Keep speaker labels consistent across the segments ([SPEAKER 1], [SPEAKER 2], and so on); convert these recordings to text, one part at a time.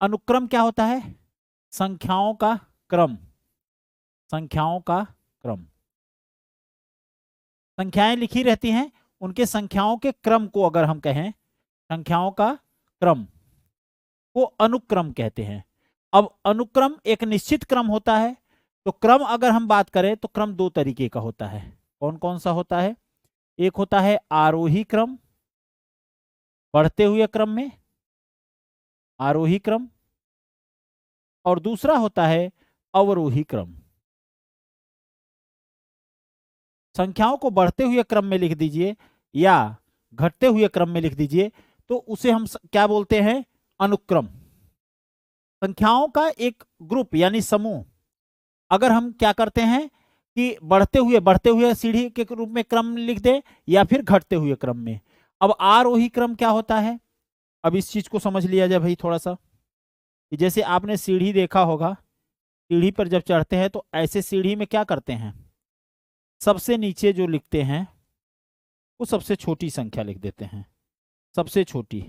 [SPEAKER 1] अनुक्रम क्या होता है? संख्याओं का क्रम, संख्याओं का क्रम। संख्याएं लिखी रहती हैं, उनके संख्याओं के क्रम को अगर हम कहें, संख्याओं का क्रम को अनुक्रम कहते हैं। अब अनुक्रम एक निश्चित क्रम होता है। तो क्रम अगर हम बात करें तो क्रम दो तरीके का होता है। कौन कौन सा होता है? एक होता है आरोही क्रम, बढ़ते हुए क्रम में आरोही क्रम, और दूसरा होता है अवरोही क्रम। संख्याओं को बढ़ते हुए क्रम में लिख दीजिए या घटते हुए क्रम में लिख दीजिए तो उसे हम क्या बोलते हैं? अनुक्रम। संख्याओं का एक ग्रुप यानी समूह अगर हम क्या करते हैं कि बढ़ते हुए सीढ़ी के रूप में क्रम लिख दे या फिर घटते हुए क्रम में। अब आरोही क्रम क्या होता है? अब इस चीज को समझ लिया जाए भाई थोड़ा सा, कि जैसे आपने सीढ़ी देखा होगा, सीढ़ी पर जब चढ़ते हैं तो ऐसे सीढ़ी में क्या करते हैं, सबसे नीचे जो लिखते हैं वो सबसे छोटी संख्या लिख देते हैं। सबसे छोटी,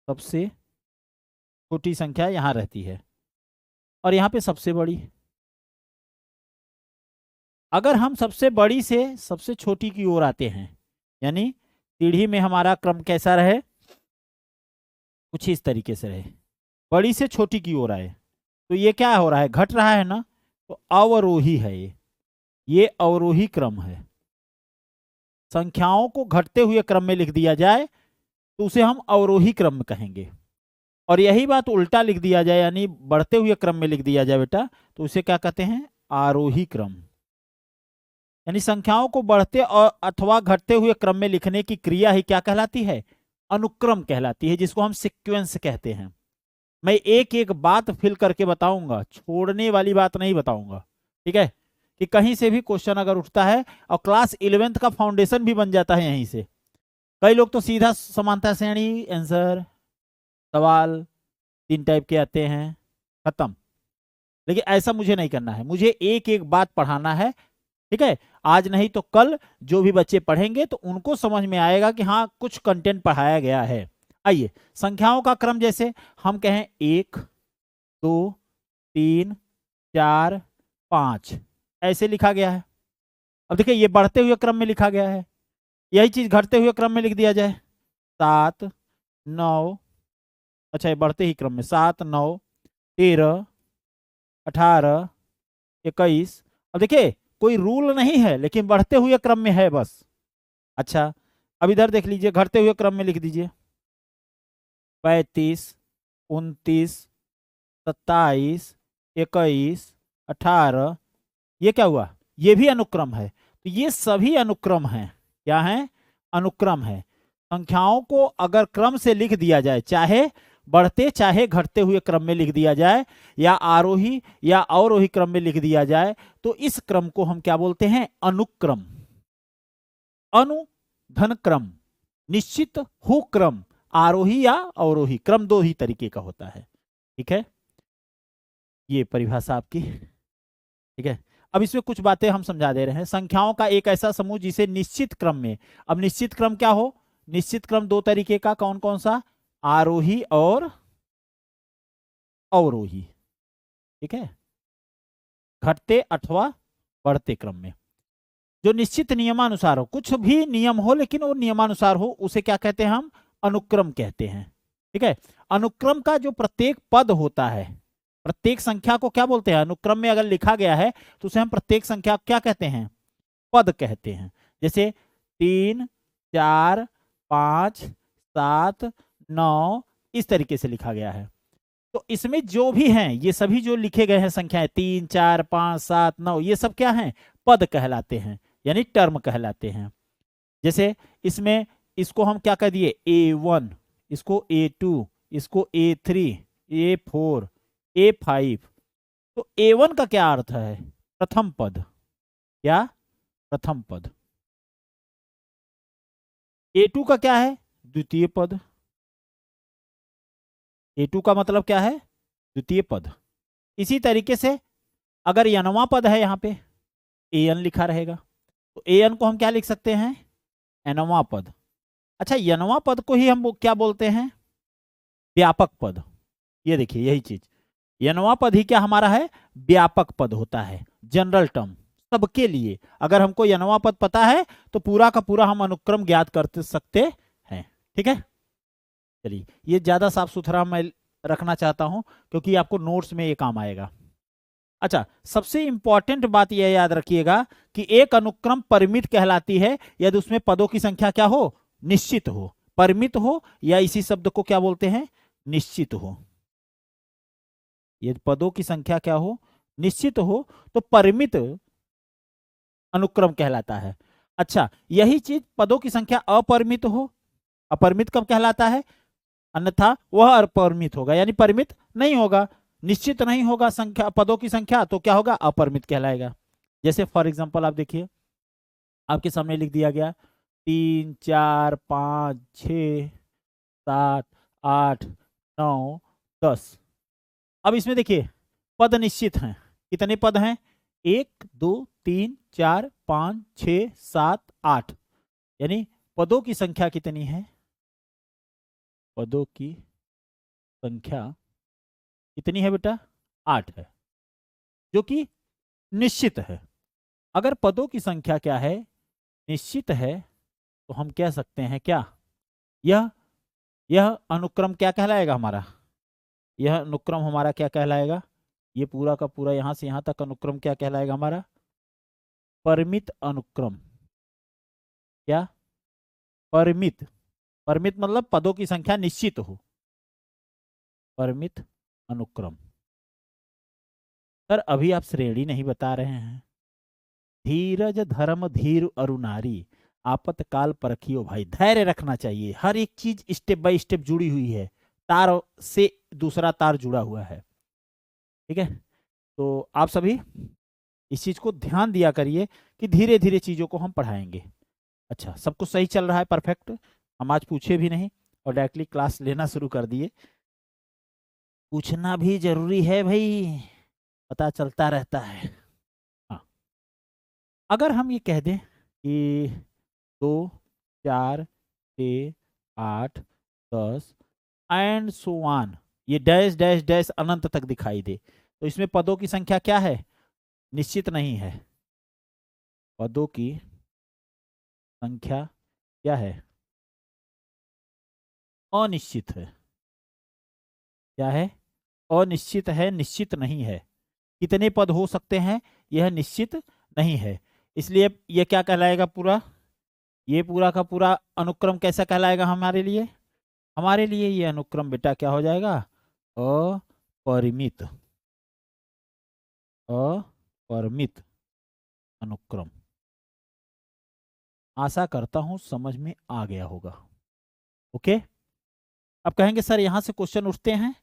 [SPEAKER 1] सबसे छोटी संख्या यहां रहती है और यहां पे सबसे बड़ी। अगर हम सबसे बड़ी से सबसे छोटी की ओर आते हैं, यानी सीढ़ी में हमारा क्रम कैसा रहे, कुछ इस तरीके से रहे, बड़ी से छोटी की ओर आए, तो ये क्या हो रहा है? घट रहा है ना, तो अवरोही है ये अवरोही क्रम है। संख्याओं को घटते हुए क्रम में लिख दिया जाए तो उसे हम अवरोही क्रम कहेंगे, और यही बात उल्टा लिख दिया जाए यानी बढ़ते हुए क्रम में लिख दिया जाए बेटा, तो उसे क्या कहते हैं? आरोही क्रम। यानी संख्याओं को बढ़ते और अथवा घटते हुए क्रम में लिखने की क्रिया ही क्या कहलाती है? अनुक्रम कहलाती है, जिसको हम सीक्वेंस कहते हैं। मैं एक एक बात फिल करके बताऊंगा, छोड़ने वाली बात नहीं बताऊंगा, ठीक है? कि कहीं से भी क्वेश्चन अगर उठता है और क्लास 11th का फाउंडेशन भी बन जाता है यहीं से। कई लोग तो सीधा समानता श्रेणी आंसर सवाल 3 टाइप के आते हैं, खत्म। लेकिन ऐसा मुझे नहीं करना है, मुझे एक एक बात पढ़ाना है, ठीक है? आज नहीं तो कल जो भी बच्चे पढ़ेंगे तो उनको समझ में आएगा कि हाँ कुछ कंटेंट पढ़ाया गया है। आइए, संख्याओं का क्रम जैसे हम कहें 1 2 3 4 5 ऐसे लिखा गया है। अब देखिए ये बढ़ते हुए क्रम में लिखा गया है, यही चीज घटते हुए क्रम में लिख दिया जाए 7 9, अच्छा ये बढ़ते ही क्रम में 7 9 13 18 21। अब देखिए कोई रूल नहीं है लेकिन बढ़ते हुए क्रम में है बस। अच्छा अब इधर देख लीजिए, घटते हुए क्रम में लिख दीजिए 35 29 27 21 18। ये क्या हुआ? ये भी अनुक्रम है। तो ये सभी अनुक्रम हैं। क्या है? अनुक्रम है। संख्याओं को अगर क्रम से लिख दिया जाए, चाहे बढ़ते चाहे घटते हुए क्रम में लिख दिया जाए या आरोही या अवरोही क्रम में लिख दिया जाए, तो इस क्रम को हम क्या बोलते हैं? अनुक्रम। अनु धन क्रम, निश्चित हो क्रम, आरोही या अवरोही क्रम दो ही तरीके का होता है, ठीक है? ये परिभाषा आपकी, ठीक है? अब इसमें कुछ बातें हम समझा दे रहे हैं। संख्याओं का एक ऐसा समूह जिसे निश्चित क्रम में, अब निश्चित क्रम क्या हो? निश्चित क्रम दो तरीके का, कौन कौन सा? आरोही और अवरोही, ठीक है? घटते अथवा बढ़ते क्रम में जो निश्चित नियमानुसार हो, कुछ भी नियम हो लेकिन वो नियमानुसार हो, उसे क्या कहते हैं? हम अनुक्रम कहते हैं, ठीक है? अनुक्रम का जो प्रत्येक पद होता है, प्रत्येक संख्या को क्या बोलते हैं? अनुक्रम में अगर लिखा गया है तो उसे हम प्रत्येक संख्या क्या कहते हैं? पद कहते हैं। जैसे 3 4 5 7 9 इस तरीके से लिखा गया है। तो इसमें जो भी हैं ये सभी जो लिखे गए हैं संख्याएं 3 4 5 7 9, ये सब क्या हैं? पद कहलाते हैं, यानी टर्म कहलाते हैं। जैसे इसमें इसको हम क्या कह दिए? A1, इसको A2, इसको A3, A4, A5। तो A1 का क्या अर्थ है? प्रथम पद। क्या? प्रथम पद। A2 का क्या है? द्वितीय पद। A2 का मतलब क्या है? द्वितीय पद। इसी तरीके से अगर n वां पद है यहाँ पे, an लिखा रहेगा, तो an को हम क्या लिख सकते हैं? n वां पद। अच्छा, यनवा पद को ही हम क्या बोलते हैं? व्यापक पद। ये देखिए यही चीज, यनवा पद ही क्या हमारा है? व्यापक पद होता है, जनरल टर्म सबके लिए। अगर हमको यनवा पद पता है तो पूरा का पूरा हम अनुक्रम ज्ञात कर सकते हैं। ठीक है, चलिए ये ज्यादा साफ सुथरा मैं रखना चाहता हूं क्योंकि आपको नोट्स में ये काम आएगा। अच्छा, सबसे इंपॉर्टेंट बात यह याद रखिएगा कि एक अनुक्रम परिमित कहलाती है यदि उसमें पदों की संख्या क्या हो? निश्चित हो। परिमित हो या इसी शब्द को क्या बोलते हैं? निश्चित हो। यदि पदों की संख्या क्या हो? निश्चित हो तो परिमित अनुक्रम कहलाता है। अच्छा, यही चीज पदों की संख्या अपरिमित हो, अपरिमित कब कहलाता है? अन्यथा वह अपरिमित होगा, यानी परिमित नहीं होगा, निश्चित नहीं होगा संख्या, पदों की संख्या, तो क्या होगा? अपरिमित कहलाएगा। जैसे फॉर एग्जांपल आप देखिए, आपके सामने लिख दिया गया 3 4 5 6 7 8 9 10। अब इसमें देखिए पद निश्चित हैं। कितने पद हैं? 1 2 3 4 5 6 7 8, यानी पदों की संख्या कितनी है? पदों की संख्या कितनी है बेटा? 8 है, जो कि निश्चित है। अगर पदों की संख्या क्या है? निश्चित है, तो हम कह सकते हैं क्या? यह अनुक्रम क्या कहलाएगा हमारा? यह अनुक्रम हमारा क्या कहलाएगा? ये पूरा का पूरा यहां से यहां तक अनुक्रम क्या कहलाएगा हमारा? परिमित अनुक्रम। क्या? परिमित। परिमित मतलब पदों की संख्या निश्चित हो, परिमित अनुक्रम। सर अभी आप श्रेणी नहीं बता रहे हैं। धीरज धर्म धीर अरुनारी, आपतकाल परखियो भाई। धैर्य रखना चाहिए, हर एक चीज स्टेप बाय स्टेप जुड़ी हुई है, तार से दूसरा तार जुड़ा हुआ है। ठीक है, तो आप सभी इस चीज को ध्यान दिया करिए कि धीरे धीरे चीजों को हम पढ़ाएंगे। अच्छा, सब कुछ सही चल रहा है? परफेक्ट। हम आज पूछे भी नहीं और डायरेक्टली क्लास लेना शुरू कर दिए। पूछना भी जरूरी है भाई, पता चलता रहता है। हाँ, अगर हम ये कह दें कि 2 4 6 8 10 एंड सो ऑन, ये डैश डैश डैश अनंत तक दिखाई दे, तो इसमें पदों की संख्या क्या है? निश्चित नहीं है। पदों की संख्या क्या है? अनिश्चित है। क्या है? अनिश्चित है, निश्चित नहीं है। कितने पद हो सकते हैं? यह निश्चित नहीं है। इसलिए यह क्या कहलाएगा पूरा? ये पूरा का पूरा अनुक्रम कैसा कहलाएगा हमारे लिए? हमारे लिए ये अनुक्रम बेटा क्या हो जाएगा? अपरिमित। अपरिमित अनुक्रम। आशा करता हूं समझ में आ गया होगा। ओके, अब कहेंगे सर यहां से क्वेश्चन उठते हैं